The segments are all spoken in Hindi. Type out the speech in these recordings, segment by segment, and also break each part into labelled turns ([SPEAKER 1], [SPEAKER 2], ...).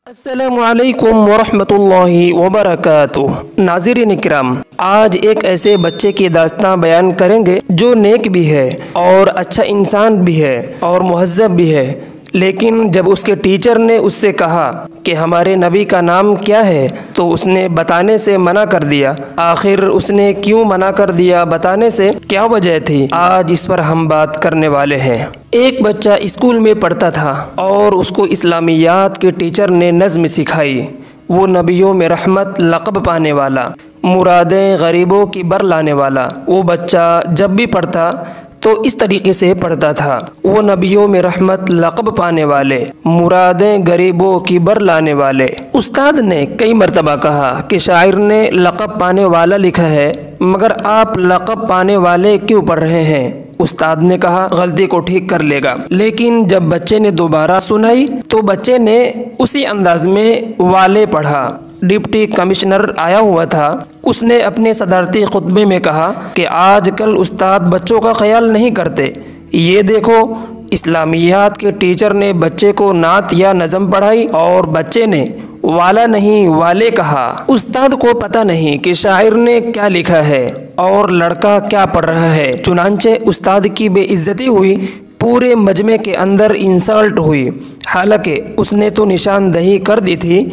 [SPEAKER 1] अस्सलामुअलैकुम वरहमतुल्लाहि वबरकातुह। नाज़रीन किराम, आज एक ऐसे बच्चे की दास्तां बयान करेंगे जो नेक भी है और अच्छा इंसान भी है और मुहज़्ज़ब भी है। लेकिन जब उसके टीचर ने उससे कहा कि हमारे नबी का नाम क्या है तो उसने बताने से मना कर दिया। आखिर उसने क्यों मना कर दिया, बताने से क्या वजह थी, आज इस पर हम बात करने वाले हैं। एक बच्चा स्कूल में पढ़ता था और उसको इस्लामियात के टीचर ने नज़्म सिखाई। वो नबियों में रहमत लक़ब पाने वाला, मुरादें गरीबों की बर लाने वाला। वो बच्चा जब भी पढ़ता तो इस तरीके से पढ़ता था, वो नबियों में रहमत लक़ब पाने वाले, मुरादें गरीबों की बर लाने वाले। उस्ताद ने कई मरतबा कहा कि शायर ने लक़ब पाने वाला लिखा है, मगर आप लक़ब पाने वाले क्यों पढ़ रहे हैं। उस्ताद ने कहा गलती को ठीक कर लेगा। लेकिन जब बच्चे ने दोबारा सुनाई तो बच्चे ने उसी अंदाज में वाले पढ़ा। डिप्टी कमिश्नर आया हुआ था, उसने अपने सदारती खुतबे में कहा कि आजकल उस्ताद बच्चों का ख्याल नहीं करते। ये देखो, इस्लामियात के टीचर ने बच्चे को नात या नज़म पढ़ाई और बच्चे ने वाला नहीं वाले कहा। उस्ताद को पता नहीं कि शायर ने क्या लिखा है और लड़का क्या पढ़ रहा है। चुनांचे उस्ताद की बेइज्जती हुई, पूरे मजमे के अंदर इंसल्ट हुई। हालांकि उसने तो निशानदही कर दी थी।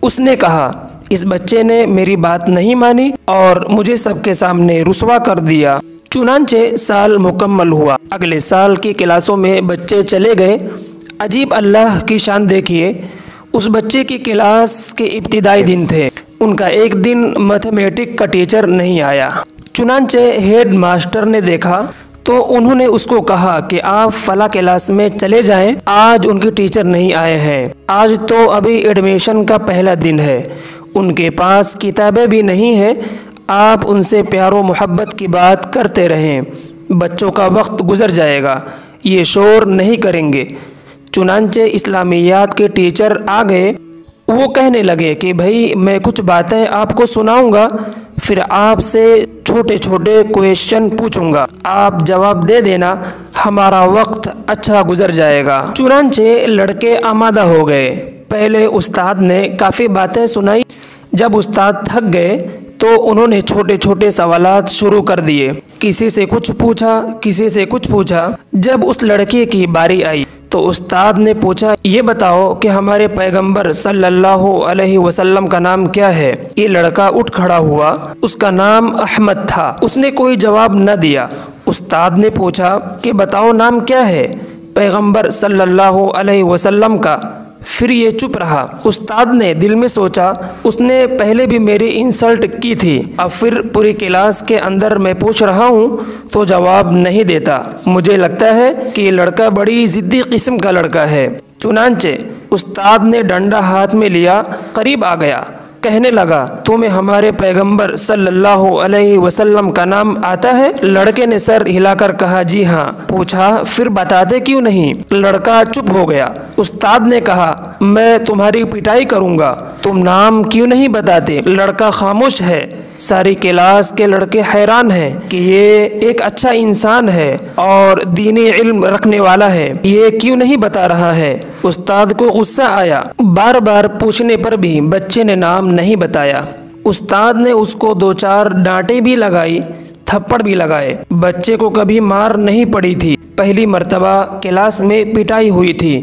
[SPEAKER 1] उसने कहा इस बच्चे ने मेरी बात नहीं मानी और मुझे सबके सामने रुसवा कर दिया। चुनांचे साल मुकम्मल हुआ। अगले साल की क्लासों में बच्चे चले गए। अजीब अल्लाह की शान देखिए, उस बच्चे की क्लास के इब्तिदाई दिन थे। उनका एक दिन मैथमेटिक का टीचर नहीं आया। चुनांचे हेड मास्टर ने देखा तो उन्होंने उसको कहा कि आप फला क्लास में चले जाएं, आज उनके टीचर नहीं आए हैं। आज तो अभी एडमिशन का पहला दिन है, उनके पास किताबें भी नहीं हैं। आप उनसे प्यारो मोहब्बत की बात करते रहें, बच्चों का वक्त गुजर जाएगा, ये शोर नहीं करेंगे। चुनांचे इस्लामियात के टीचर आ गए। वो कहने लगे कि भाई मैं कुछ बातें आपको सुनाऊंगा, फिर आपसे छोटे छोटे क्वेश्चन पूछूंगा, आप जवाब दे देना, हमारा वक्त अच्छा गुजर जाएगा। चुनांचे लड़के आमादा हो गए। पहले उस्ताद ने काफ़ी बातें सुनाई। जब उस्ताद थक गए तो उन्होंने छोटे छोटे सवालात शुरू कर दिए। किसी से कुछ पूछा, किसी से कुछ पूछा। जब उस लड़के की बारी आई तो उस्ताद ने पूछा, ये बताओ कि हमारे पैगंबर सल्लल्लाहु अलैहि वसल्लम का नाम क्या है। ये लड़का उठ खड़ा हुआ। उसका नाम अहमद था। उसने कोई जवाब न दिया। उस्ताद ने पूछा कि बताओ नाम क्या है पैगंबर सल्लल्लाहु अलैहि वसल्लम का। फिर ये चुप रहा। उस्ताद ने दिल में सोचा, उसने पहले भी मेरी इंसल्ट की थी, अब फिर पूरी क्लास के अंदर मैं पूछ रहा हूँ तो जवाब नहीं देता। मुझे लगता है कि ये लड़का बड़ी ज़िद्दी किस्म का लड़का है। चुनांचे उस्ताद ने डंडा हाथ में लिया, करीब आ गया, कहने लगा, तुम्हें हमारे पैगंबर सल्लल्लाहु अलैहि वसल्लम का नाम आता है। लड़के ने सर हिलाकर कहा जी हाँ। पूछा फिर बताते क्यों नहीं। लड़का चुप हो गया। उस्ताद ने कहा मैं तुम्हारी पिटाई करूंगा, तुम नाम क्यों नहीं बताते। लड़का खामोश है। सारी क्लास के लड़के हैरान हैं कि ये एक अच्छा इंसान है और दीनी इल्म रखने वाला है, ये क्यों नहीं बता रहा है। उस्ताद को गुस्सा आया। बार बार पूछने पर भी बच्चे ने नाम नहीं बताया। उस्ताद ने उसको दो चार डांटें भी लगाई, थप्पड़ भी लगाए। बच्चे को कभी मार नहीं पड़ी थी। पहली मर्तबा क्लास में पिटाई हुई थी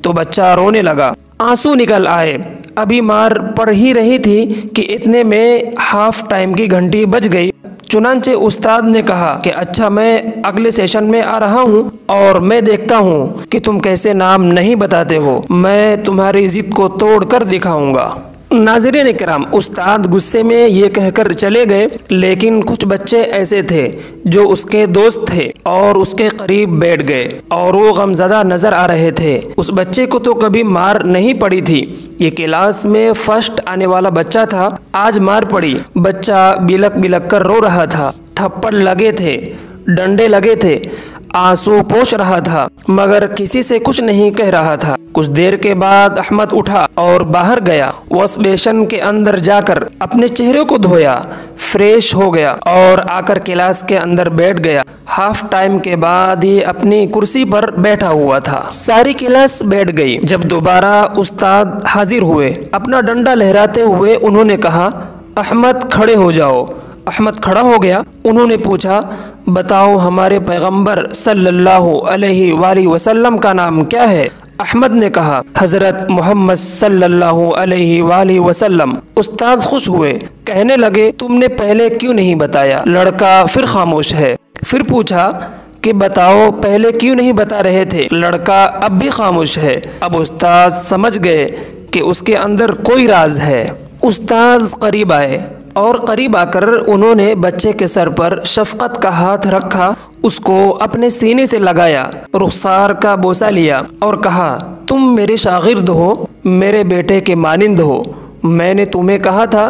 [SPEAKER 1] तो बच्चा रोने लगा, आंसू निकल आए। अभी मार पड़ ही रही थी कि इतने में हाफ टाइम की घंटी बज गई। चुनांचे उस्ताद ने कहा कि अच्छा मैं अगले सेशन में आ रहा हूँ और मैं देखता हूँ कि तुम कैसे नाम नहीं बताते हो। मैं तुम्हारी जिद को तोड़ कर दिखाऊंगा। नाज़रीन किराम, उस्ताद गुस्से में ये कहकर चले गए। लेकिन कुछ बच्चे ऐसे थे जो उसके दोस्त थे और उसके करीब बैठ गए और वो गमज़दा नज़र आ रहे थे। उस बच्चे को तो कभी मार नहीं पड़ी थी। ये क्लास में फर्स्ट आने वाला बच्चा था, आज मार पड़ी। बच्चा बिलक बिलक कर रो रहा था। थप्पड़ लगे थे, डंडे लगे थे। आंसू पोंछ रहा था मगर किसी से कुछ नहीं कह रहा था। कुछ देर के बाद अहमद उठा और बाहर गया। वॉश बेसिन के अंदर जाकर अपने चेहरे को धोया, फ्रेश हो गया और आकर क्लास के अंदर बैठ गया। हाफ टाइम के बाद ही अपनी कुर्सी पर बैठा हुआ था। सारी क्लास बैठ गई। जब दोबारा उस्ताद हाजिर हुए, अपना डंडा लहराते हुए उन्होंने कहा, अहमद खड़े हो जाओ। अहमद खड़ा हो गया। उन्होंने पूछा, बताओ हमारे पैगंबर सल्लल्लाहु अलैहि वसल्लम का नाम क्या है? अहमद ने कहा, हजरत मोहम्मद सल्लल्लाहु अलैहि वसल्लम। उस्ताद खुश हुए, कहने लगे, तुमने पहले क्यों नहीं बताया? लड़का फिर खामोश है। फिर पूछा कि बताओ पहले क्यों नहीं बता रहे थे? लड़का अब भी खामोश है। अब उस्ताद समझ गए कि उसके अंदर कोई राज है। उस्ताद करीब आए और करीब आकर उन्होंने बच्चे के सर पर शफकत का हाथ रखा, उसको अपने सीने से लगाया, रुखसार का बोसा लिया और कहा, तुम मेरे शागिर्द हो, मेरे बेटे के मानिंद हो। मैंने तुम्हें कहा था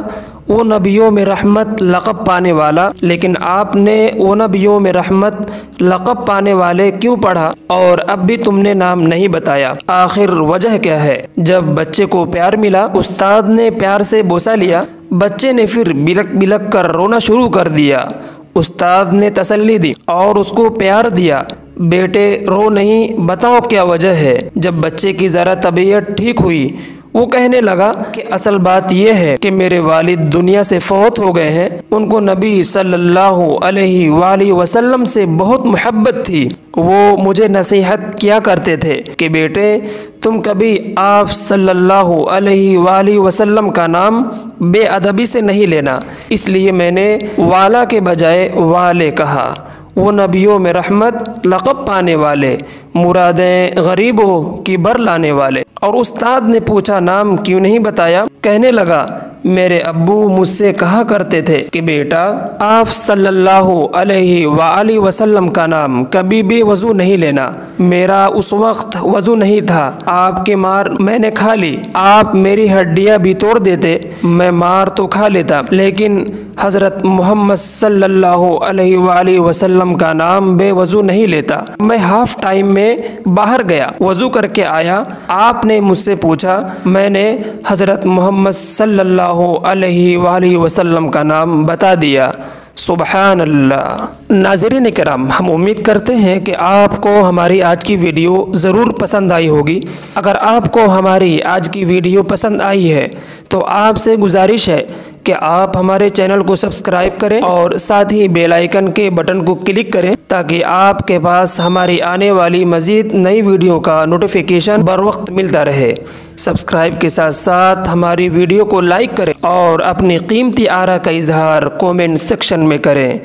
[SPEAKER 1] वो नबियों में रहमत लक़ब पाने वाला, लेकिन आपने वो नबियों में रहमत लक़ब पाने वाले क्यों पढ़ा और अब भी तुमने नाम नहीं बताया? आखिर वजह क्या है? जब बच्चे को प्यार मिला, उस्ताद ने प्यार से बोसा लिया। बच्चे ने फिर बिलक बिलक कर रोना शुरू कर दिया। उस्ताद ने तसल्ली दी और उसको प्यार दिया, बेटे रो नहीं, बताओ क्या वजह है? जब बच्चे की ज़रा तबीयत ठीक हुई, वो कहने लगा कि असल बात यह है कि मेरे वालिद दुनिया से फौत हो गए हैं। उनको नबी सल्लल्लाहु अलैहि वसल्लम से बहुत मोहब्बत थी। वो मुझे नसीहत किया करते थे कि बेटे तुम कभी आप सल्लल्लाहु अलैहि वसल्लम का नाम बेअदबी से नहीं लेना, इसलिए मैंने वाला के बजाय वाले कहा। वो नबियों में रहमत लक़ब पाने वाले, मुरादें गरीबों की बर लाने वाले। और उस्ताद ने पूछा, नाम क्यों नहीं बताया? कहने लगा, मेरे अब्बू मुझसे कहा करते थे कि बेटा आप सल्लल्लाहु अलैहि वसल्लम का नाम कभी भी वज़ू नहीं लेना। मेरा उस वक्त वज़ू नहीं था, आपके मार मैंने खा ली। आप मेरी हड्डियां भी तोड़ देते, मैं मार तो खा लेता, लेकिन हज़रत मोहम्मद सल्लल्लाहु अलैहि वसल्लम का नाम बेवज़ू नहीं लेता। मैं हाफ टाइम में बाहर गया, वज़ू करके आया, आपने मुझसे पूछा, मैंने हज़रत मोहम्मद सल्लल्लाहु अलैहि वसल्लम का नाम बता दिया। सुबहान अल्लाह। नाज़रीन किराम, हम उम्मीद करते हैं कि आपको हमारी आज की वीडियो ज़रूर पसंद आई होगी। अगर आपको हमारी आज की वीडियो पसंद आई है तो आपसे गुजारिश है कि आप हमारे चैनल को सब्सक्राइब करें और साथ ही बेल आइकन के बटन को क्लिक करें ताकि आपके पास हमारी आने वाली मज़ीद नई वीडियो का नोटिफिकेशन बर वक्त मिलता रहे। सब्सक्राइब के साथ साथ हमारी वीडियो को लाइक करें और अपनी कीमती आरा का इजहार कमेंट सेक्शन में करें।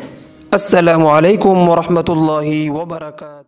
[SPEAKER 1] अस्सलामु अलैकुम वरहमतुल्लाहि वबरकातुहू।